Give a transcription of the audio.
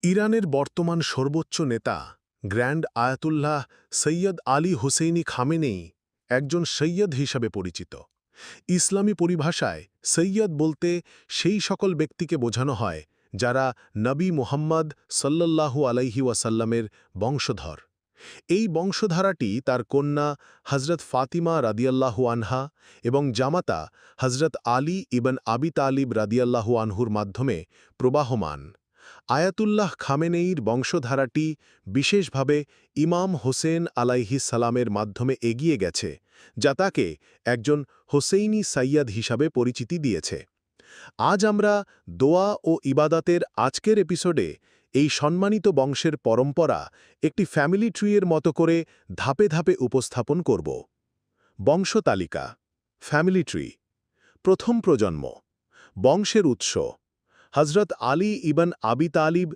ইরানের বর্তমান সর্বোচ্চ নেতা grand Ayatollah Syed Ali Hosseini Khamenei একজন সৈয়দ হিসাবে পরিচিত। ইসলামী পরিভাষায় সৈয়দ বলতে সেই সকল ব্যক্তিকে বোঝানো হয় যারা নবী মুহাম্মদ সাল্লাল্লাহু আলাইহি ওয়াসাল্লামের বংশধর। এই বংশধারাটি তার কন্যা হজরত ফাতিমা রাদিয়াল্লাহু আনহা এবং জামাতা হজরত আলী ইবন আবি তালিব রাদিয়াল্লাহু আনহুর মাধ্যমে প্রবাহমান। আয়াতুল্লাহ খামেনেয়ীর বংশধারাটি বিশেষভাবে ইমাম হোসেন আলাইহিস সালামের মাধ্যমে এগিয়ে গেছে, যা তাকে একজন হোসেইনি সাইয়্যদ হিসাবে পরিচিতি দিয়েছে। আজ আমরা দোয়া ও ইবাদাতের আজকের এপিসোডে এই সম্মানিত বংশের পরম্পরা একটি ফ্যামিলি ট্রিয়ের মতো করে ধাপে ধাপে উপস্থাপন করব। বংশতালিকা, ফ্যামিলি ট্রি। প্রথম প্রজন্ম, বংশের উৎস হজরত আলী ইবন আবি তালিব